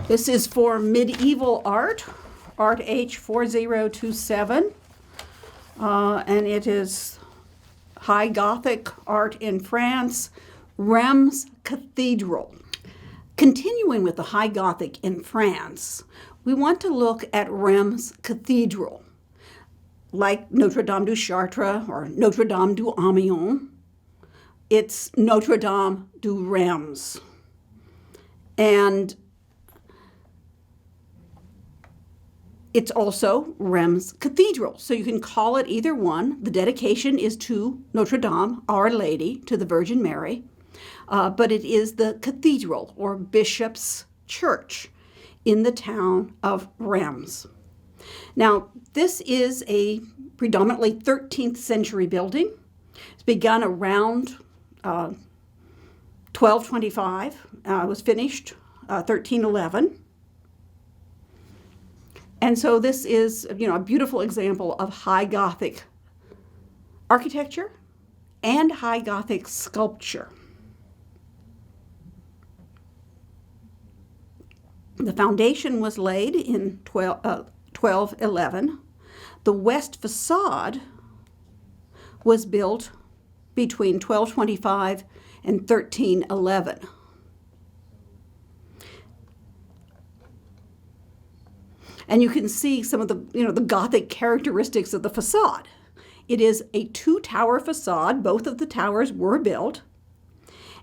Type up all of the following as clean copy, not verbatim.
This is for medieval art, Art H4027, and it is High Gothic art in France, Reims Cathedral. Continuing with the High Gothic in France, we want to look at Reims Cathedral, like Notre-Dame du Chartres or Notre-Dame du Amiens. It's Notre-Dame du Reims. And it's also Reims Cathedral, so you can call it either one. The dedication is to Notre-Dame, Our Lady, to the Virgin Mary, but it is the cathedral or bishop's church in the town of Reims. Now, this is a predominantly 13th century building. It's begun around 1225. It was finished 1311. And so this is, a beautiful example of High Gothic architecture and High Gothic sculpture. The foundation was laid in 1211. The west facade was built between 1225 and 1311. And you can see some of the, the Gothic characteristics of the facade. It is a two-tower facade. Both of the towers were built.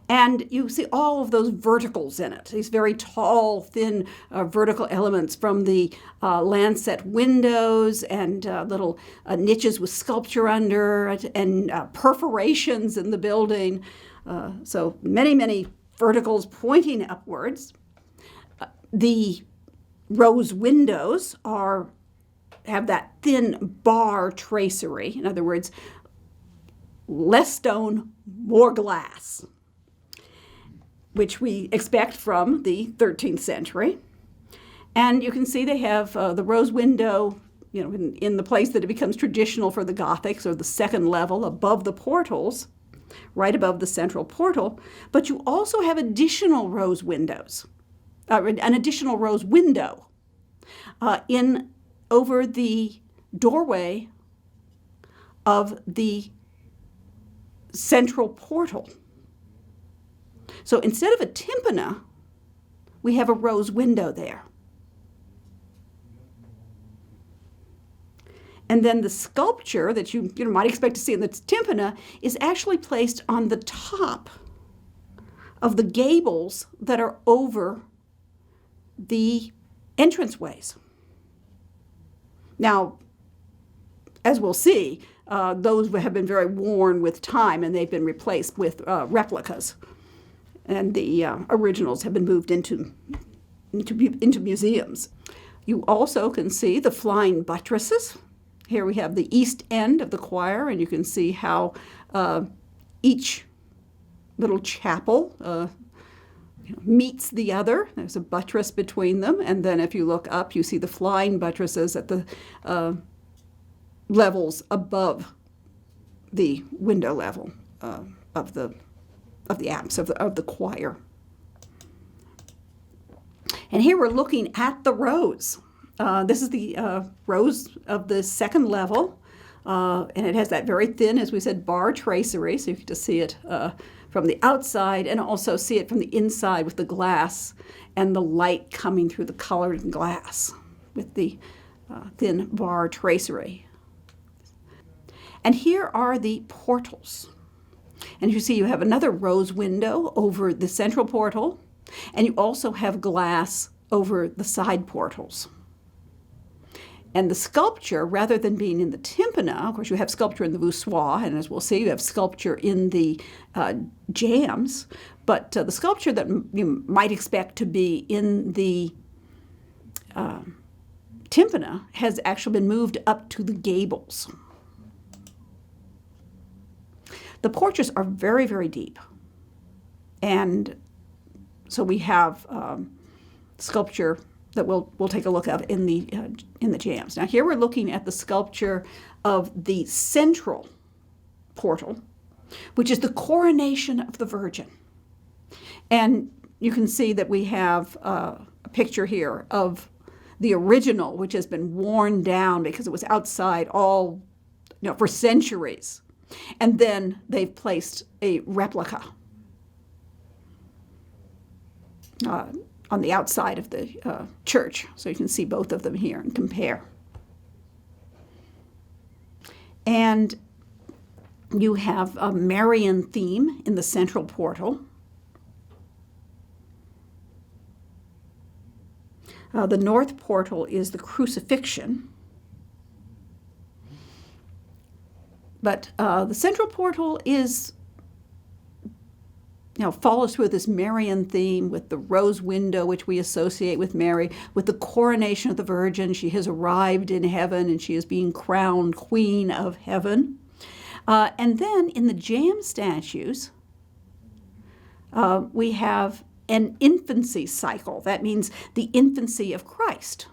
And you see all of those verticals in it, these very tall, thin vertical elements from the lancet windows and little niches with sculpture under it and perforations in the building. So many, many verticals pointing upwards. The rose windows have that thin bar tracery. In other words, less stone, more glass, which we expect from the 13th century. And you can see they have the rose window, in the place that it becomes traditional for the Gothics, or the second level above the portals, right above the central portal. But you also have additional rose windows. An additional rose window over the doorway of the central portal. So instead of a tympanum, we have a rose window there. And then the sculpture that you might expect to see in the tympanum is actually placed on the top of the gables that are over the entranceways. Now, as we'll see, those have been very worn with time, and they've been replaced with replicas. And the originals have been moved into museums. You also can see the flying buttresses. Here we have the east end of the choir, and you can see how each little chapel meets the other. There's a buttress between them, and then if you look up, you see the flying buttresses at the levels above the window level of the apse of the choir. And here we're looking at the rose. This is the rose of the second level, and it has that very thin, as we said, bar tracery, so you can just see it from the outside and also see it from the inside with the glass and the light coming through the colored glass with the thin bar tracery. And here are the portals. And you see you have another rose window over the central portal, and you also have glass over the side portals. And the sculpture, rather than being in the tympanum, of course you have sculpture in the voussoirs, and as we'll see, you have sculpture in the jambs, but the sculpture that you might expect to be in the tympanum has actually been moved up to the gables. The porches are very, very deep, and so we have sculpture that we'll take a look at in the jambs. Now here we're looking at the sculpture of the central portal, which is the coronation of the Virgin. And you can see that we have a picture here of the original, which has been worn down because it was outside all, for centuries. And then they've placed a replica on the outside of the church. So you can see both of them here and compare. And you have a Marian theme in the central portal. The north portal is the crucifixion. But the central portal is, follows through this Marian theme with the rose window, which we associate with Mary, with the coronation of the Virgin. She has arrived in heaven and she is being crowned Queen of Heaven. And then in the jam statues, we have an infancy cycle. That means the infancy of Christ,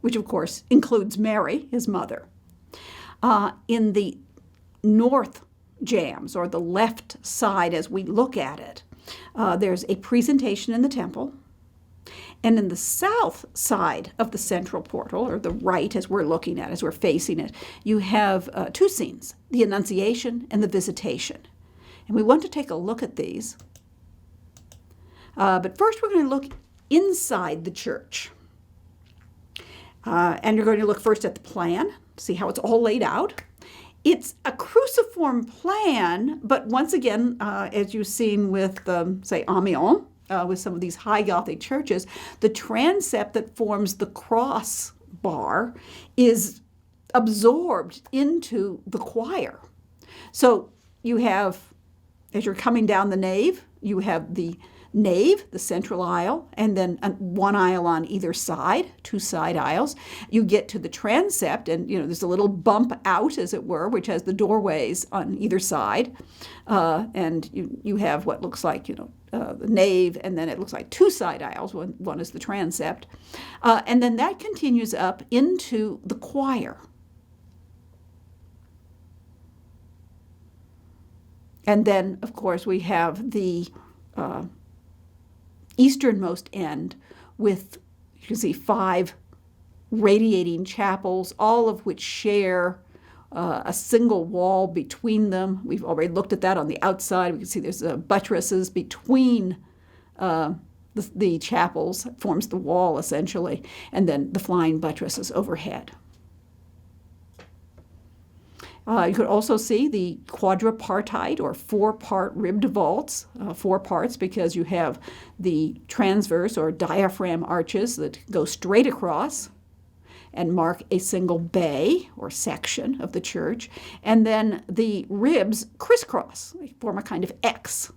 which of course includes Mary, his mother. In the north jams, or the left side as we look at it, there's a presentation in the temple. And in the south side of the central portal, or the right as we're looking at, as we're facing it, you have two scenes, the Annunciation and the Visitation. And we want to take a look at these. But first we're going to look inside the church. And you're going to look first at the plan, see how it's all laid out. It's a cruciform plan, but once again, as you've seen with, say, Amiens, with some of these high Gothic churches, the transept that forms the cross bar is absorbed into the choir. So you have, as you're coming down the nave, you have the nave, the central aisle, and then one aisle on either side, two side aisles. You get to the transept, and there's a little bump out, as it were, which has the doorways on either side, and you have what looks like the nave, and then it looks like two side aisles. One is the transept, and then that continues up into the choir. And then, of course, we have the easternmost end with, you can see, 5 radiating chapels, all of which share a single wall between them. We've already looked at that on the outside. We can see there's buttresses between the chapels, that forms the wall essentially, and then the flying buttresses overhead. You could also see the quadripartite, or 4-part ribbed vaults, 4 parts because you have the transverse or diaphragm arches that go straight across and mark a single bay or section of the church, and then the ribs crisscross, they form a kind of X,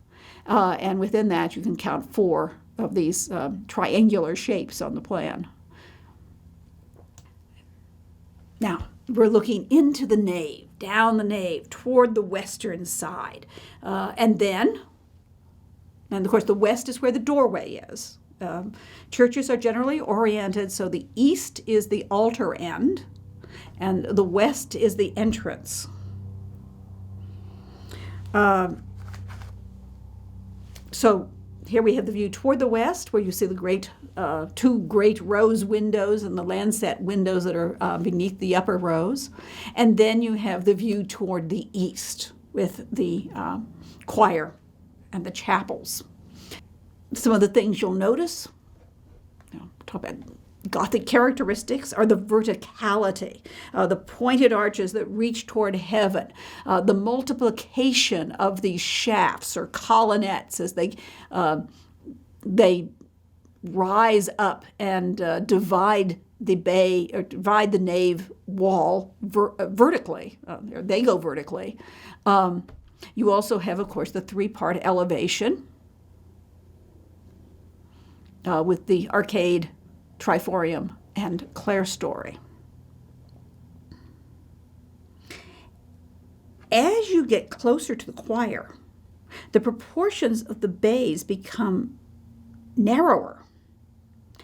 and within that you can count 4 of these triangular shapes on the plan. Now, we're looking into the nave, down the nave, toward the western side. And of course, the west is where the doorway is. Churches are generally oriented, so the east is the altar end, and the west is the entrance. So here we have the view toward the west, where you see the 2 great rose windows and the lancet windows that are beneath the upper rows. And then you have the view toward the east with the choir and the chapels. Some of the things you'll notice, talk about Gothic characteristics, are the verticality, the pointed arches that reach toward heaven, the multiplication of these shafts or colonnettes as they rise up and divide the nave wall vertically. They go vertically. You also have, of course, the 3-part elevation with the arcade, triforium, and clerestory. As you get closer to the choir, the proportions of the bays become narrower,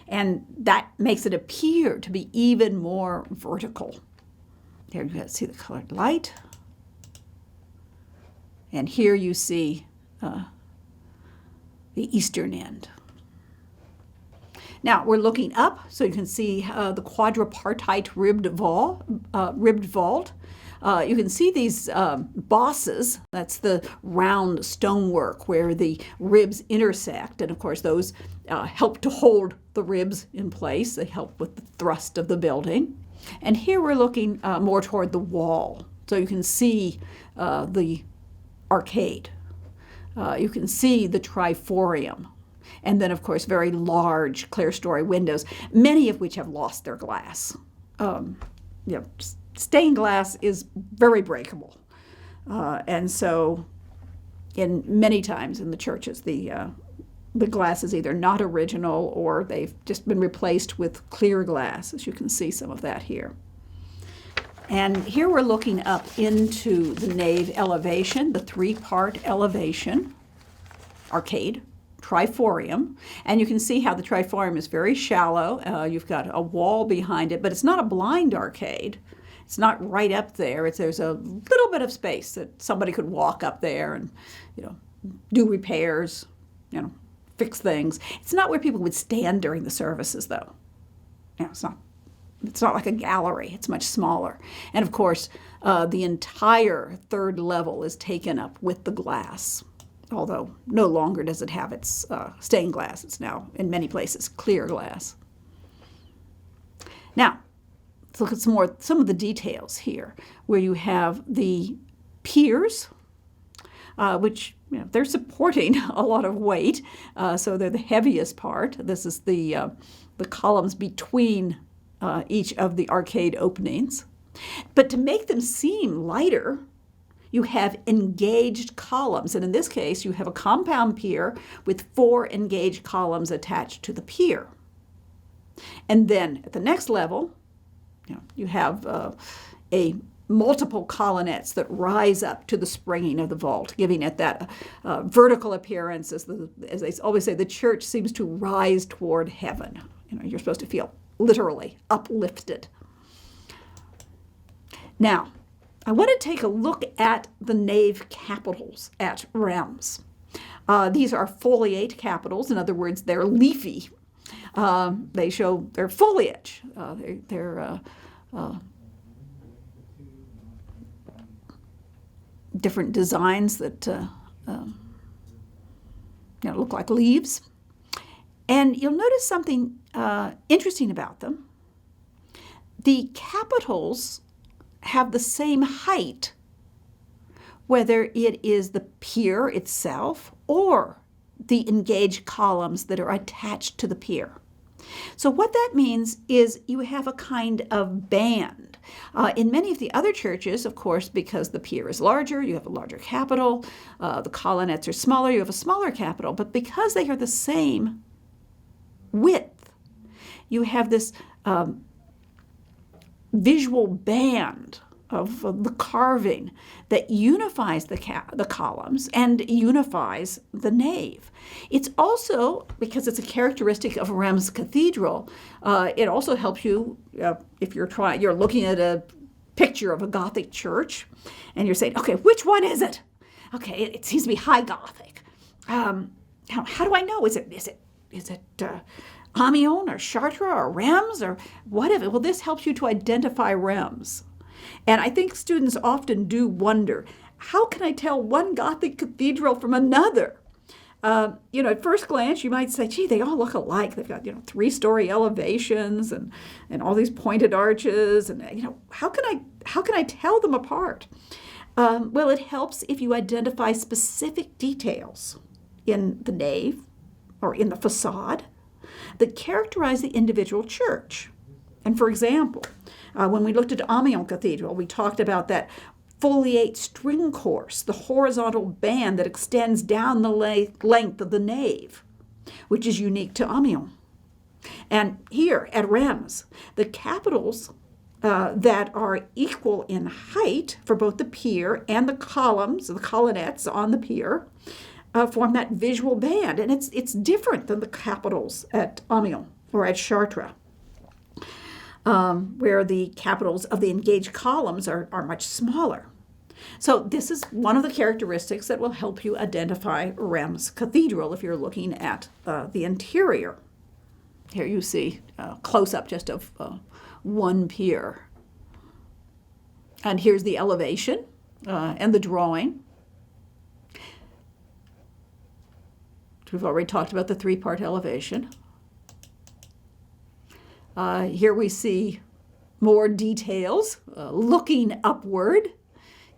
and that makes it appear to be even more vertical. There you see the colored light, and here you see the eastern end. Now we're looking up, so you can see the quadripartite ribbed vault. You can see these bosses. That's the round stonework where the ribs intersect, and of course those help to hold the ribs in place. They help with the thrust of the building. And here we're looking more toward the wall, so you can see the arcade. You can see the triforium. And then, of course, very large clerestory windows, many of which have lost their glass. Stained glass is very breakable. And so many times in the churches, the glass is either not original or they've just been replaced with clear glass, as you can see some of that here. And here we're looking up into the nave elevation, the three-part elevation, arcade, triforium, and you can see how the triforium is very shallow. You've got a wall behind it, but it's not a blind arcade. It's not right up there. There's a little bit of space that somebody could walk up there and, do repairs, fix things. It's not where people would stand during the services, though. It's not like a gallery. It's much smaller. And of course, the entire third level is taken up with the glass. Although no longer does it have its stained glass. It's now, in many places, clear glass. Now, let's look at some of the details here, where you have the piers, which they're supporting a lot of weight, so they're the heaviest part. This is the columns between each of the arcade openings. But to make them seem lighter, you have engaged columns, and in this case, you have a compound pier with 4 engaged columns attached to the pier. And then at the next level, you have a multiple colonnettes that rise up to the springing of the vault, giving it that vertical appearance. As they always say, the church seems to rise toward heaven. You're supposed to feel literally uplifted. Now, I want to take a look at the nave capitals at Reims. These are foliate capitals. In other words, they're leafy. They show their foliage. They're different designs that look like leaves. And you'll notice something interesting about them. The capitals have the same height, whether it is the pier itself or the engaged columns that are attached to the pier. So what that means is you have a kind of band. In many of the other churches, of course, because the pier is larger, you have a larger capital. The colonnettes are smaller, you have a smaller capital. But because they are the same width, you have this visual band of the carving that unifies the columns and unifies the nave. It's also, because it's a characteristic of Reims Cathedral, it also helps you if you're looking at a picture of a Gothic church and you're saying, okay, which one is it? Okay, it seems to be high Gothic. How do I know? Is it Amiens or Chartres or Reims or whatever? Well, this helps you to identify Reims. And I think students often do wonder, how can I tell one Gothic cathedral from another? At first glance, you might say, gee, they all look alike. They've got, 3-story elevations and all these pointed arches. And, how can I tell them apart? Well, it helps if you identify specific details in the nave or in the façade that characterize the individual church. And for example, when we looked at Amiens Cathedral, we talked about that foliate string course, the horizontal band that extends down the length of the nave, which is unique to Amiens. And here at Reims, the capitals that are equal in height for both the pier and the columns, the colonnettes on the pier, form that visual band. And it's different than the capitals at Amiens or at Chartres, where the capitals of the engaged columns are much smaller. So this is one of the characteristics that will help you identify Reims Cathedral if you're looking at the interior. Here you see close-up just of one pier. And here's the elevation and the drawing. We've already talked about the three-part elevation. Here we see more details looking upward,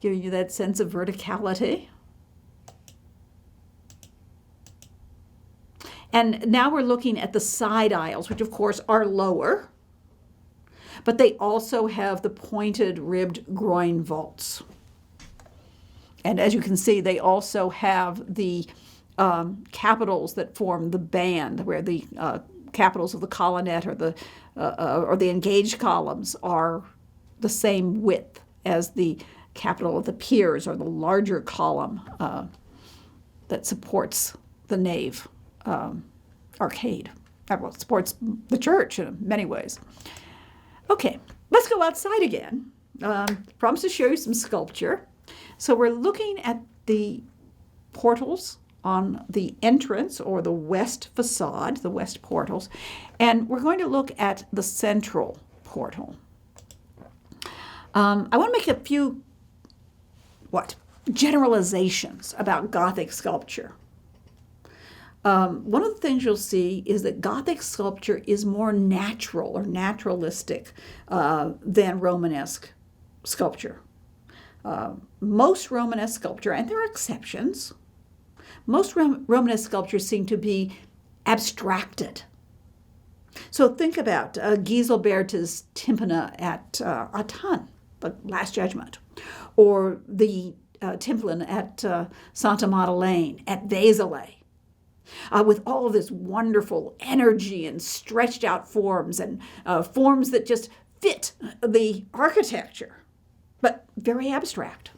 giving you that sense of verticality. And now we're looking at the side aisles, which of course are lower, but they also have the pointed ribbed groin vaults. And as you can see, they also have the capitals that form the band, where the capitals of the colonnette or the engaged columns are the same width as the capital of the piers, or the larger column that supports the nave arcade. Well, it supports the church in many ways. Okay, let's go outside again. Promise to show you some sculpture. So we're looking at the portals on the entrance, or the west facade, the west portals, and we're going to look at the central portal. I want to make a few generalizations about Gothic sculpture. One of the things you'll see is that Gothic sculpture is more natural or naturalistic than Romanesque sculpture. Most Romanesque sculpture, and there are exceptions, most Romanesque sculptures seem to be abstracted. So think about Giselberta's tympana at Autun, the Last Judgment, or the tympanum at Santa Madeleine, at Vézelay, with all of this wonderful energy and stretched out forms, and forms that just fit the architecture, but very abstract.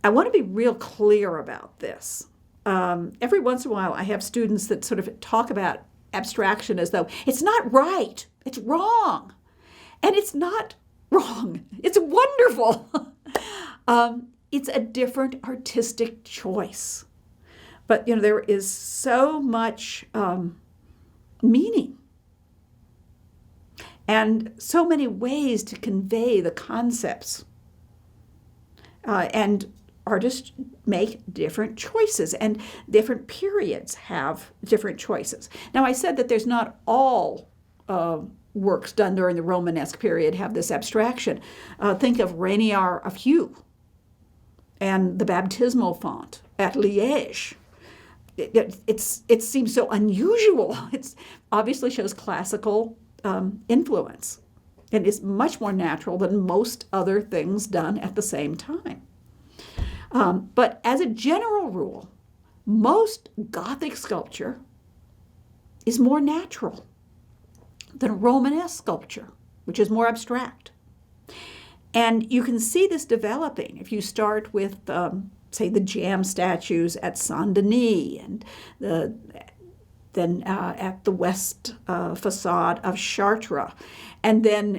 I want to be real clear about this. Every once in a while, I have students that sort of talk about abstraction as though it's not right, it's wrong. And it's not wrong, it's wonderful. It's a different artistic choice. But, there is so much meaning and so many ways to convey the concepts. And artists make different choices, and different periods have different choices. Now, I said that there's not all works done during the Romanesque period have this abstraction. Think of Rainier of Hue and the baptismal font at Liège. It seems so unusual. It obviously shows classical influence, and is much more natural than most other things done at the same time. But as a general rule, most Gothic sculpture is more natural than Romanesque sculpture, which is more abstract. And you can see this developing if you start with, say, the jam statues at Saint-Denis, and then at the west facade of Chartres. And then,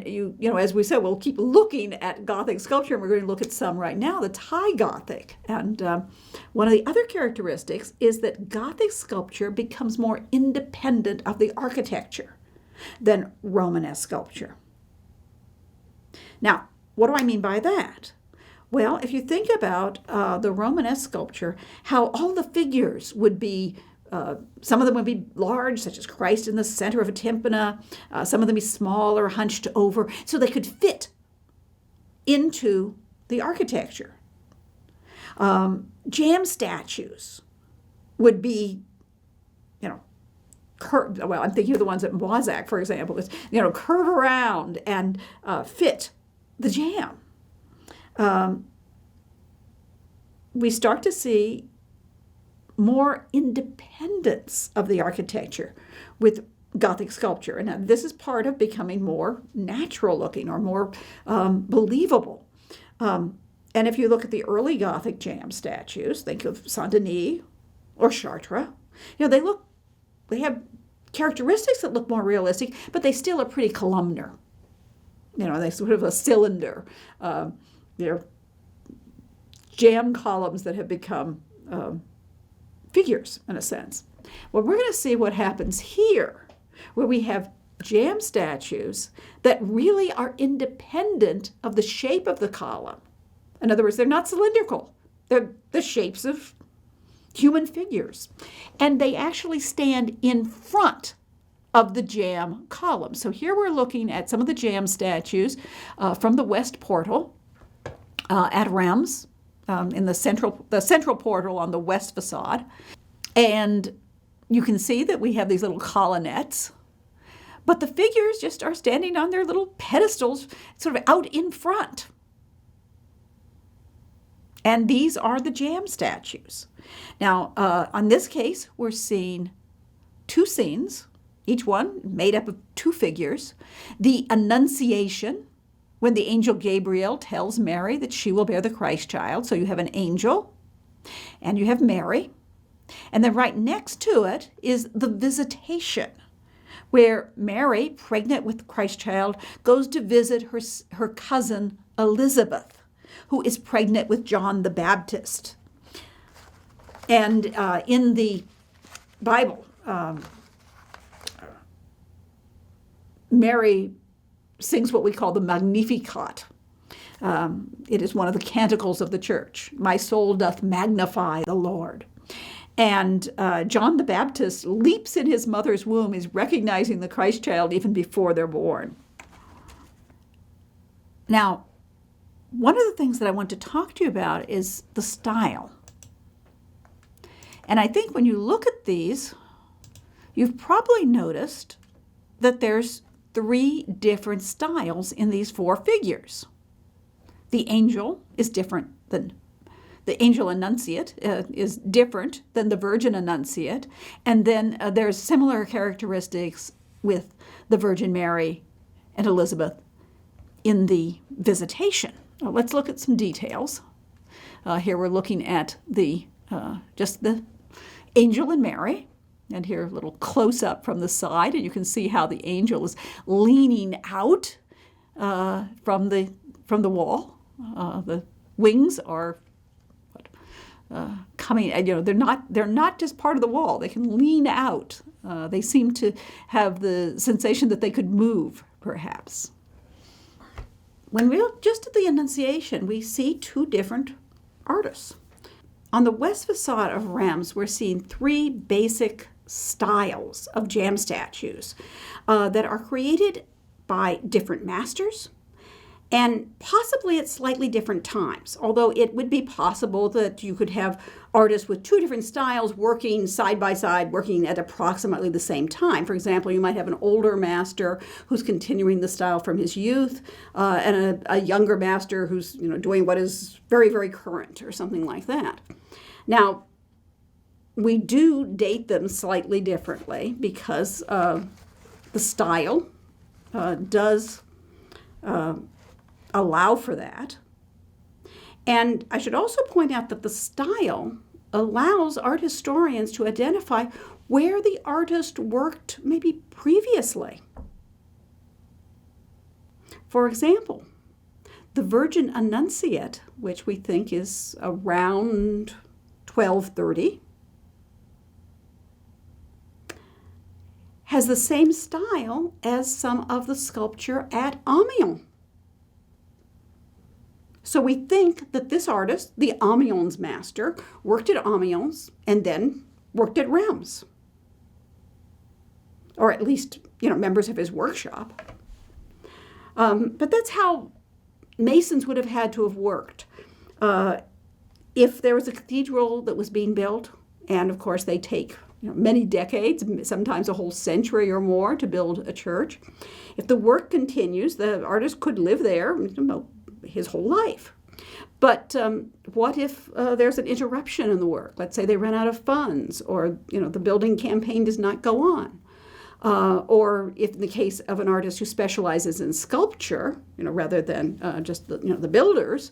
as we said, we'll keep looking at Gothic sculpture, and we're going to look at some right now, the Thai Gothic. And one of the other characteristics is that Gothic sculpture becomes more independent of the architecture than Romanesque sculpture. Now, what do I mean by that? Well, if you think about the Romanesque sculpture, how all the figures would be, some of them would be large, such as Christ in the center of a tympana. Some of them be small or hunched over, so they could fit into the architecture. Jam statues would be, curved. Well, I'm thinking of the ones at Moissac, for example, curve around and fit the jam. We start to see more independence of the architecture with Gothic sculpture. And this is part of becoming more natural looking, or more believable. And if you look at the early Gothic jam statues, think of Saint-Denis or Chartres, they have characteristics that look more realistic, but they still are pretty columnar. They sort of a cylinder. They're jam columns that have become figures, in a sense. Well, we're going to see what happens here, where we have jam statues that really are independent of the shape of the column. In other words, they're not cylindrical. They're the shapes of human figures. And they actually stand in front of the jam column. So here we're looking at some of the jam statues from the west portal at Reims, in the central portal on the west facade. And you can see that we have these little colonnettes, but the figures just are standing on their little pedestals sort of out in front. And these are the jam statues. Now, on this case, we're seeing two scenes, each one made up of two figures. The Annunciation, when the angel Gabriel tells Mary that she will bear the Christ child. So you have an angel and you have Mary. And then right next to it is the Visitation, where Mary, pregnant with the Christ child, goes to visit her cousin Elizabeth, who is pregnant with John the Baptist. And in the Bible, Mary sings what we call the Magnificat. It is one of the canticles of the church. My soul doth magnify the Lord. And John the Baptist leaps in his mother's womb. He's recognizing the Christ child even before they're born. Now, one of the things that I want to talk to you about is the style. And I think when you look at these, you've probably noticed that there's three different styles in these four figures. The angel is different than the angel Annunciate is different than the Virgin Annunciate. And then there's similar characteristics with the Virgin Mary and Elizabeth in the Visitation. Now, let's look at some details. Here we're looking at just the angel and Mary. And here a little close-up from the side, and you can see how the angel is leaning out from the wall. The wings are coming. They're not just part of the wall. They can lean out. They seem to have the sensation that they could move, perhaps. When we look just at the Annunciation, we see two different artists. On the west facade of Reims, we're seeing three basic styles of jam statues that are created by different masters and possibly at slightly different times, although it would be possible that you could have artists with two different styles working side by side, working at approximately the same time. For example, you might have an older master who's continuing the style from his youth, and a younger master who's doing what is very, very current or something like that. Now, we do date them slightly differently because the style does allow for that. And I should also point out that the style allows art historians to identify where the artist worked maybe previously. For example, the Virgin Annunciate, which we think is around 1230, has the same style as some of the sculpture at Amiens. So we think that this artist, the Amiens master, worked at Amiens and then worked at Reims. Or at least, members of his workshop. But that's how masons would have had to have worked. If there was a cathedral that was being built, and of course they take many decades, sometimes a whole century or more to build a church. If the work continues, the artist could live there his whole life. But what if there's an interruption in the work? Let's say they run out of funds, or the building campaign does not go on. Or if in the case of an artist who specializes in sculpture, rather than just the builders,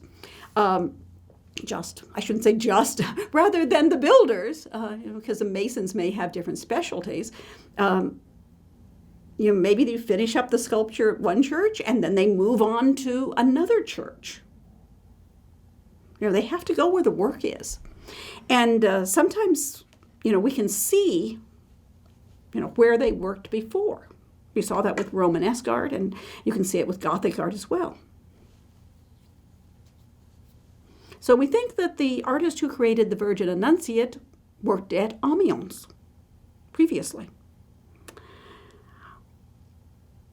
rather than the builders, because the masons may have different specialties. Maybe they finish up the sculpture at one church and then they move on to another church. They have to go where the work is. And sometimes, we can see, where they worked before. We saw that with Romanesque art, and you can see it with Gothic art as well. So we think that the artist who created the Virgin Annunciate worked at Amiens previously.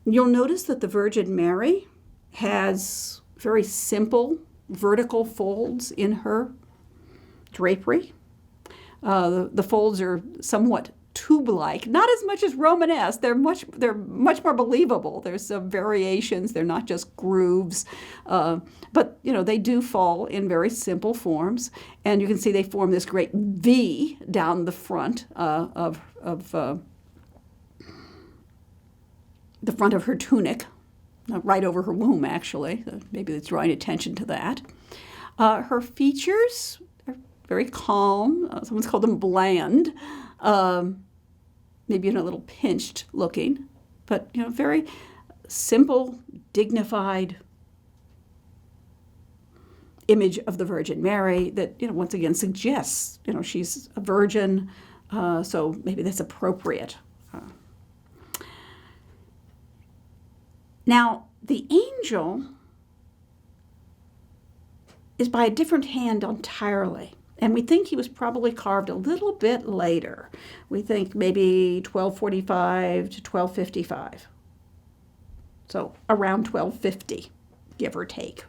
You'll notice that the Virgin Mary has very simple vertical folds in her drapery. The folds are somewhat tube-like, not as much as Romanesque. They're much more believable. There's some variations. They're not just grooves, but they do fall in very simple forms. And you can see they form this great V down the front of the front of her tunic, right over her womb, actually. Maybe it's drawing attention to that. Her features are very calm. Someone's called them bland. Maybe a little pinched looking, but very simple, dignified image of the Virgin Mary that once again suggests she's a virgin, so maybe that's appropriate. Now the angel is by a different hand entirely. And we think he was probably carved a little bit later. We think maybe 1245 to 1255. So around 1250, give or take.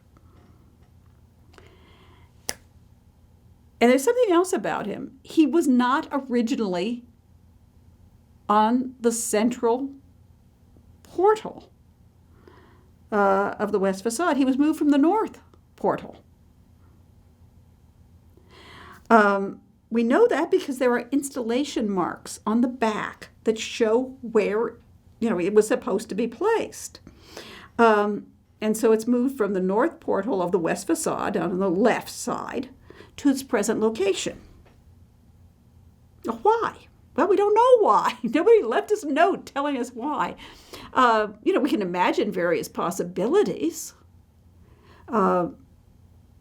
And there's something else about him. He was not originally on the central portal of the west facade. He was moved from the north portal. We know that because there are installation marks on the back that show where it was supposed to be placed. And so it's moved from the north portal of the west facade on the left side to its present location. Why? Well, we don't know why. Nobody left us a note telling us why. We can imagine various possibilities.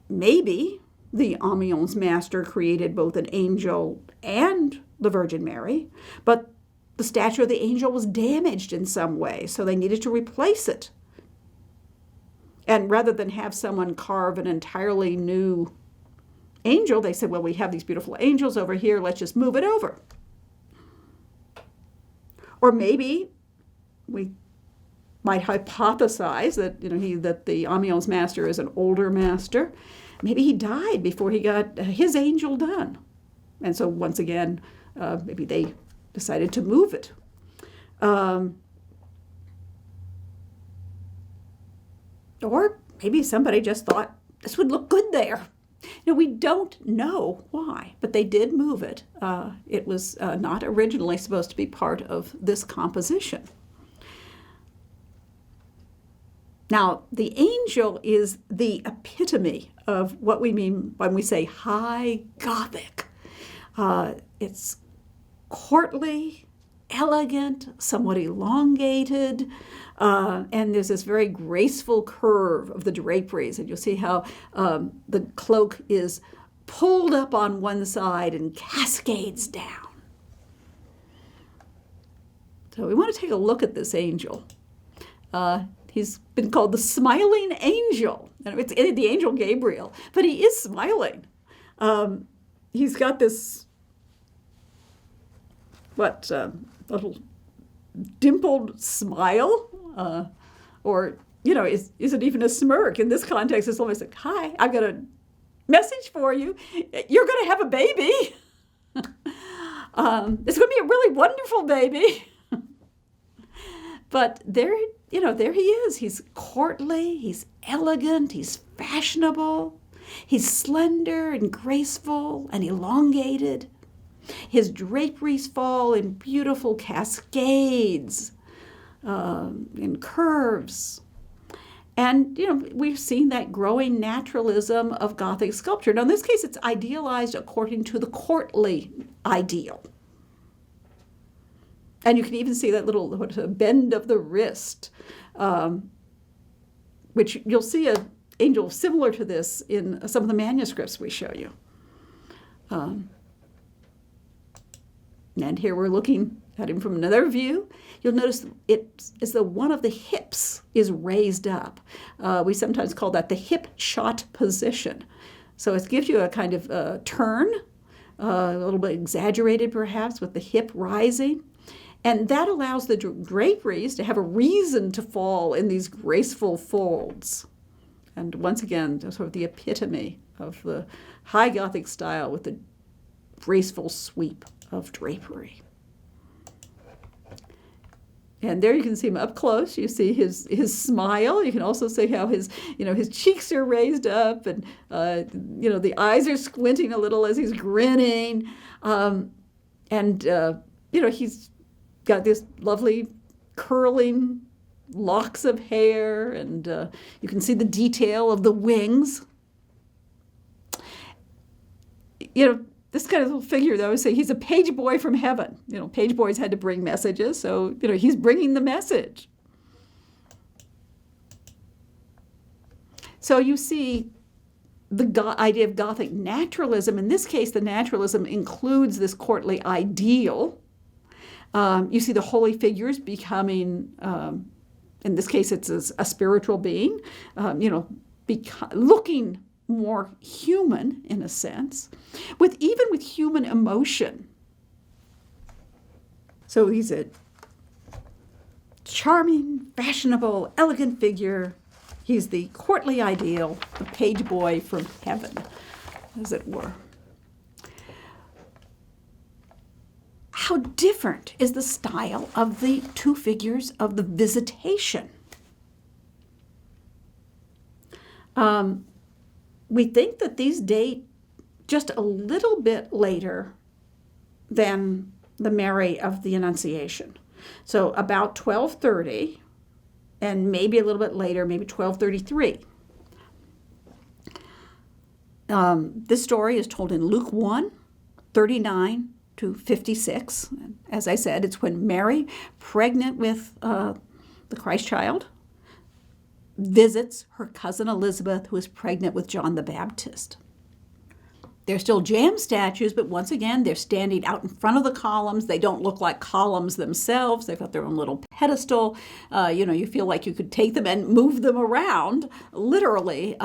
Maybe the Amiens master created both an angel and the Virgin Mary, but the statue of the angel was damaged in some way, so they needed to replace it. And rather than have someone carve an entirely new angel, they said, well, we have these beautiful angels over here, let's just move it over. Or maybe we might hypothesize that that the Amiens master is an older master. Maybe he died before he got his angel done. And so once again, maybe they decided to move it. Or maybe somebody just thought this would look good there. We don't know why, but they did move it. It was not originally supposed to be part of this composition. Now, the angel is the epitome of what we mean when we say high Gothic. It's courtly, elegant, somewhat elongated, and there's this very graceful curve of the draperies. And you'll see how the cloak is pulled up on one side and cascades down. So we want to take a look at this angel. He's been called the smiling angel. It's the angel Gabriel, but he is smiling. He's got this, little dimpled smile, or, is it even a smirk? In this context, it's almost like, hi, I've got a message for you. You're going to have a baby. It's going to be a really wonderful baby. But there he is. He's courtly, he's elegant, he's fashionable, he's slender and graceful and elongated. His draperies fall in beautiful cascades, in curves. And, we've seen that growing naturalism of Gothic sculpture. Now, in this case, it's idealized according to the courtly ideal. And you can even see that little bend of the wrist, which you'll see an angel similar to this in some of the manuscripts we show you. And here we're looking Cut him from another view, you'll notice it's as though one of the hips is raised up. We sometimes call that the hip shot position. So it gives you a kind of turn, a little bit exaggerated perhaps, with the hip rising. And that allows the draperies to have a reason to fall in these graceful folds. And once again, sort of the epitome of the high Gothic style with the graceful sweep of drapery. And there you can see him up close. You see his smile. You can also see how his cheeks are raised up, and the eyes are squinting a little as he's grinning. He's got this lovely curling locks of hair, and you can see the detail of the wings. This kind of little figure, though, I would say he's a page boy from heaven. Page boys had to bring messages, so, he's bringing the message. So you see the idea of Gothic naturalism. In this case, the naturalism includes this courtly ideal. You see the holy figures becoming, in this case, it's a spiritual being, looking more human in a sense, even with human emotion. So he's a charming, fashionable, elegant figure. He's the courtly ideal, the page boy from heaven, as it were. How different is the style of the two figures of the Visitation? We think that these date just a little bit later than the Mary of the Annunciation. So about 1230, and maybe a little bit later, maybe 1233. This story is told in Luke 1, 39 to 56. As I said, it's when Mary, pregnant with the Christ child, visits her cousin Elizabeth, who is pregnant with John the Baptist. They're still jam statues, but once again, they're standing out in front of the columns. They don't look like columns themselves. They've got their own little pedestal. You feel like you could take them and move them around, literally,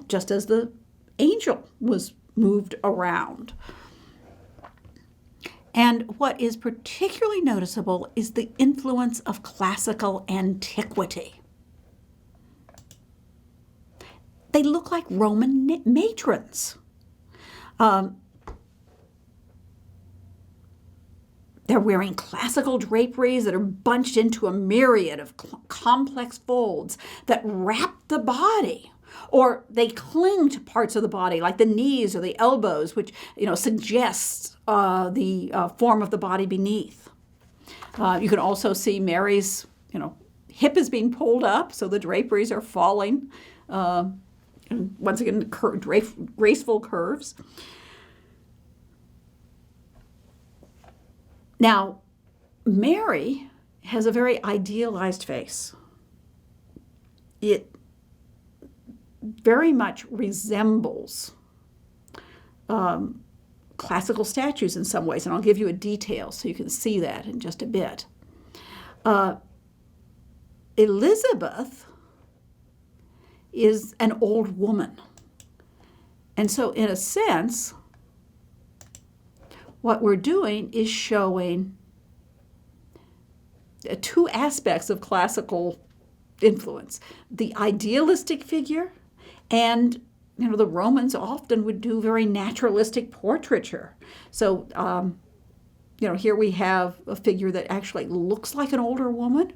just as the angel was moved around. And what is particularly noticeable is the influence of classical antiquity. They look like Roman matrons. They're wearing classical draperies that are bunched into a myriad of complex folds that wrap the body, or they cling to parts of the body, like the knees or the elbows, which suggests the form of the body beneath. You can also see Mary's, hip is being pulled up, so the draperies are falling. And once again, graceful curves. Now, Mary has a very idealized face. It very much resembles classical statues in some ways, and I'll give you a detail so you can see that in just a bit. Elizabeth is an old woman. And so in a sense, what we're doing is showing two aspects of classical influence. The idealistic figure, and the Romans often would do very naturalistic portraiture. So here we have a figure that actually looks like an older woman.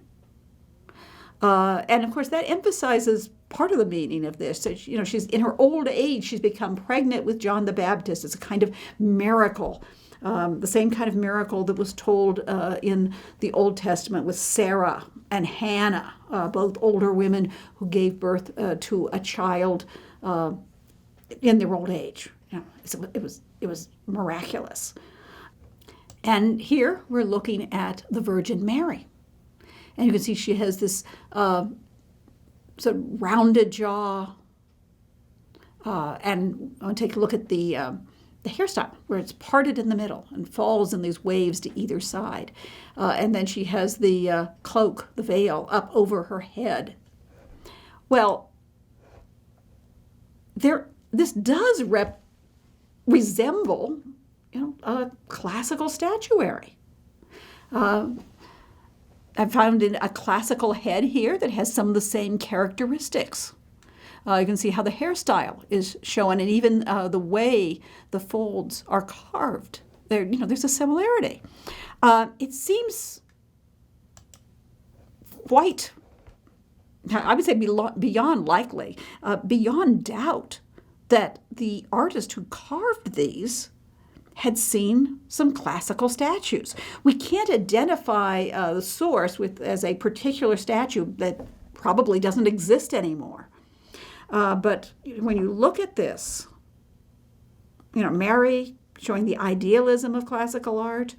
And of course that emphasizes part of the meaning of this. So, she's in her old age, she's become pregnant with John the Baptist. It's a kind of miracle, the same kind of miracle that was told in the Old Testament with Sarah and Hannah, both older women who gave birth to a child in their old age. It was miraculous. And here we're looking at the Virgin Mary. And you can see she has this sort of rounded jaw. And I'll take a look at the the hairstyle, where it's parted in the middle and falls in these waves to either side. And then she has the cloak, the veil, up over her head. Well, this does resemble, a classical statuary. I found a classical head here that has some of the same characteristics. You can see how the hairstyle is shown, and even the way the folds are carved. There's a similarity. It seems quite, I would say, beyond likely, beyond doubt, that the artist who carved these had seen some classical statues. We can't identify the source as a particular statue that probably doesn't exist anymore. But when you look at this, Mary showing the idealism of classical art,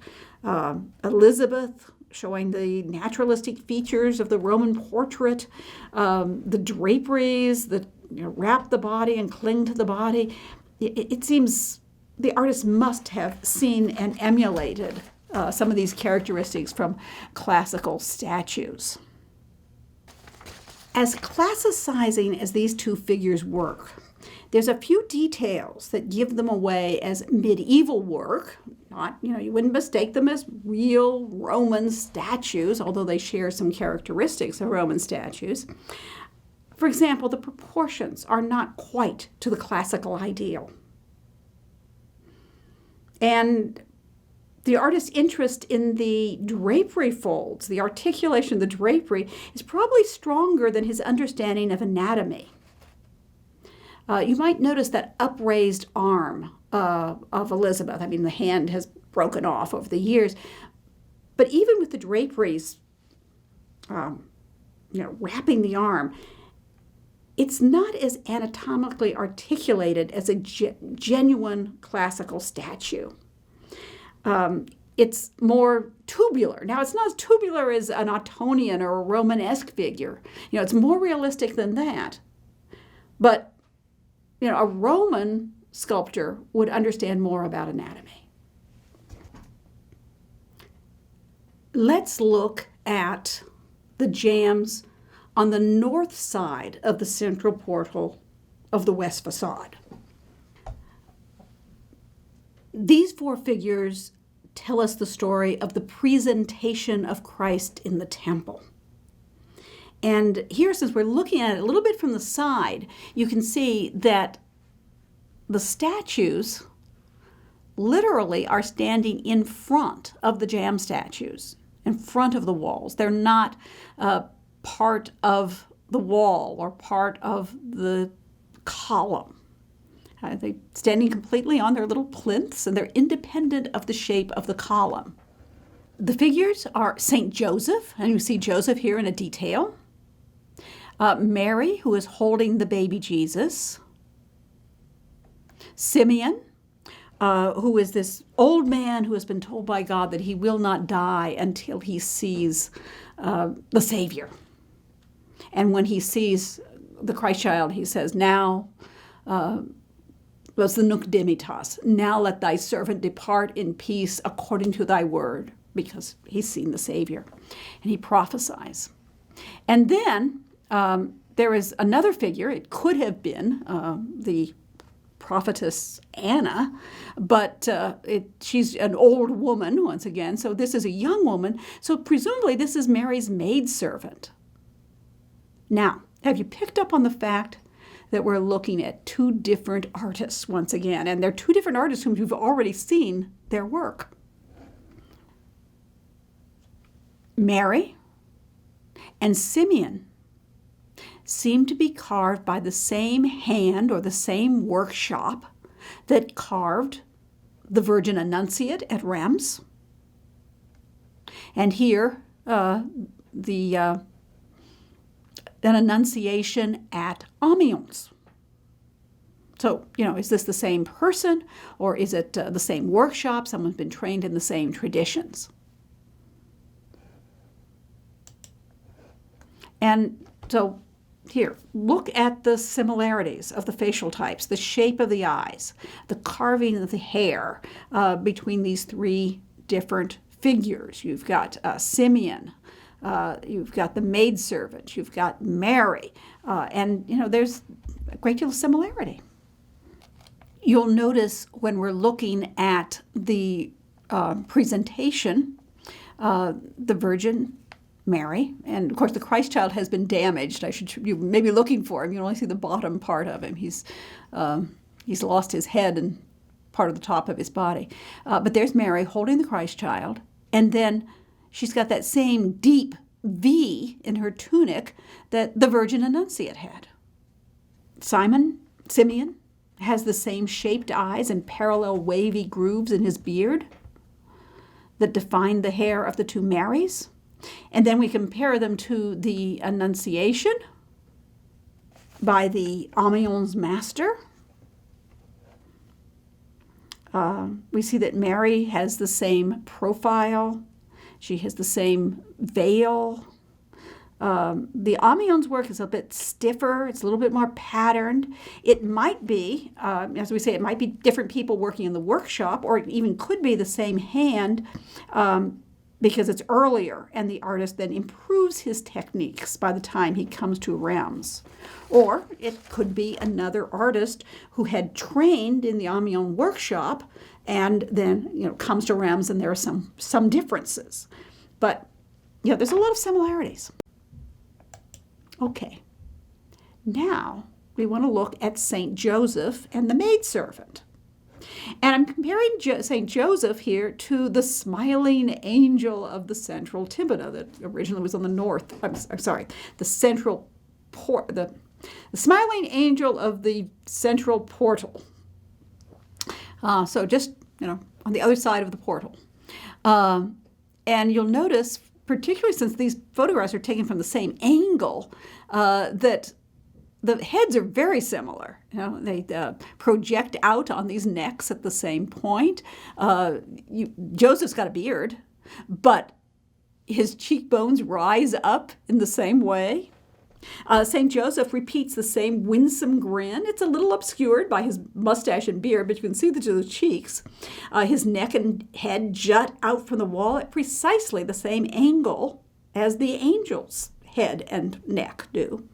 Elizabeth showing the naturalistic features of the Roman portrait, the draperies that wrap the body and cling to the body, it seems the artist must have seen and emulated some of these characteristics from classical statues. As classicizing as these two figures work, there's a few details that give them away as medieval work. You wouldn't mistake them as real Roman statues, although they share some characteristics of Roman statues. For example, the proportions are not quite to the classical ideal. And the artist's interest in the drapery folds, the articulation of the drapery, is probably stronger than his understanding of anatomy. You might notice that upraised arm of Elizabeth. The hand has broken off over the years. But even with the draperies, wrapping the arm, it's not as anatomically articulated as a genuine classical statue. It's more tubular. Now, it's not as tubular as an Ottonian or a Romanesque figure. It's more realistic than that. But, a Roman sculptor would understand more about anatomy. Let's look at the jambs on the north side of the central portal of the west façade. These four figures tell us the story of the presentation of Christ in the temple. And here, since we're looking at it a little bit from the side, you can see that the statues literally are standing in front of the jamb statues, in front of the walls. They're not part of the wall or part of the column. They're standing completely on their little plinths, and they're independent of the shape of the column. The figures are St. Joseph, and you see Joseph here in a detail. Mary, who is holding the baby Jesus. Simeon, who is this old man who has been told by God that he will not die until he sees the Savior. And when he sees the Christ child, he says, now, was the nunc dimittas, now let thy servant depart in peace according to thy word, because he's seen the Savior. And he prophesies. And then there is another figure. It could have been the prophetess Anna, but she's an old woman once again. So this is a young woman. So presumably this is Mary's maidservant. Now, have you picked up on the fact that we're looking at two different artists once again? And they're two different artists whom you've already seen their work. Mary and Simeon seem to be carved by the same hand or the same workshop that carved the Virgin Annunciate at Reims. And here, an Annunciation at Amiens. So, is this the same person, or is it the same workshop? Someone's been trained in the same traditions. And so Here, look at the similarities of the facial types, the shape of the eyes, the carving of the hair between these three different figures. You've got Simeon, you've got the maidservant, you've got Mary, and there's a great deal of similarity. You'll notice when we're looking at the presentation, the Virgin Mary, and of course the Christ child has been damaged. You may be looking for him. You only see the bottom part of him. He's lost his head and part of the top of his body. But there's Mary holding the Christ child, and then she's got that same deep V in her tunic that the Virgin Annunciate had. Simeon has the same shaped eyes and parallel wavy grooves in his beard that define the hair of the two Marys. And then we compare them to the Annunciation by the Amiens master. We see that Mary has the same profile. She has the same veil. The Amiens work is a bit stiffer. It's a little bit more patterned. It might be, as we say, it might be different people working in the workshop, or it even could be the same hand, because it's earlier, and the artist then improves his techniques by the time he comes to Reims. Or it could be another artist who had trained in the Amiens workshop and then comes to Reims, and there are some differences. But there's a lot of similarities. Okay, now we want to look at St. Joseph and the maidservant. And I'm comparing St. Joseph here to the smiling angel of the central Tibida that originally was on the north. I'm sorry, the central port, the smiling angel of the central portal. So just on the other side of the portal. And you'll notice, particularly since these photographs are taken from the same angle, that the heads are very similar. They project out on these necks at the same point. Joseph's got a beard, but his cheekbones rise up in the same way. St. Joseph repeats the same winsome grin. It's a little obscured by his mustache and beard, but you can see the cheeks. His neck and head jut out from the wall at precisely the same angle as the angel's head and neck do.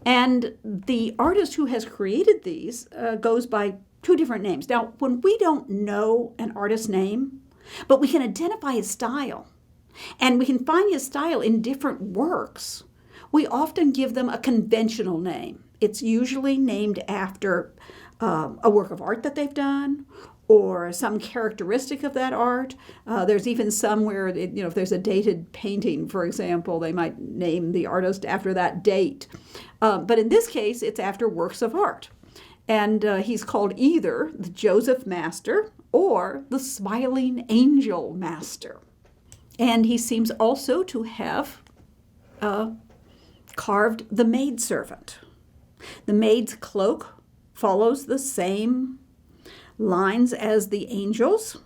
And the artist who has created these goes by two different names. Now, when we don't know an artist's name, but we can identify his style, and we can find his style in different works, we often give them a conventional name. It's usually named after a work of art that they've done, or some characteristic of that art. There's even some where, if there's a dated painting, for example, they might name the artist after that date. But in this case, it's after works of art. And he's called either the Joseph Master or the Smiling Angel Master. And he seems also to have carved the maidservant. The maid's cloak follows the same lines as the angel's,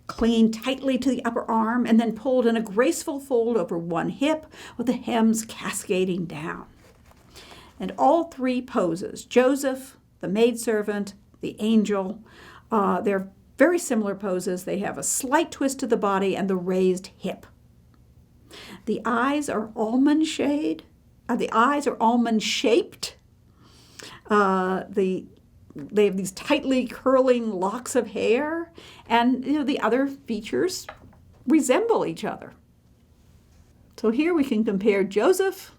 clinging tightly to the upper arm and then pulled in a graceful fold over one hip with the hems cascading down. And all three poses, Joseph, the maidservant, the angel, they're very similar poses. They have a slight twist to the body and the raised hip. The eyes are almond shaped. They have these tightly curling locks of hair, and the other features resemble each other. So here we can compare Joseph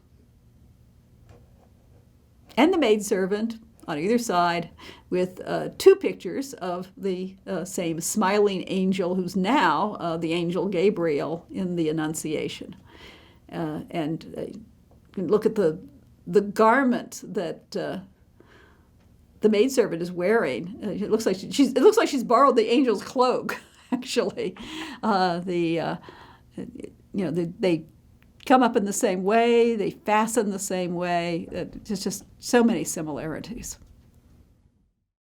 and the maidservant on either side with two pictures of the same smiling angel, who's now the angel Gabriel in the Annunciation. And you can look at the garment that the maidservant is wearing. It looks like she's borrowed the angel's cloak. Actually, they come up in the same way. They fasten the same way. There's just so many similarities.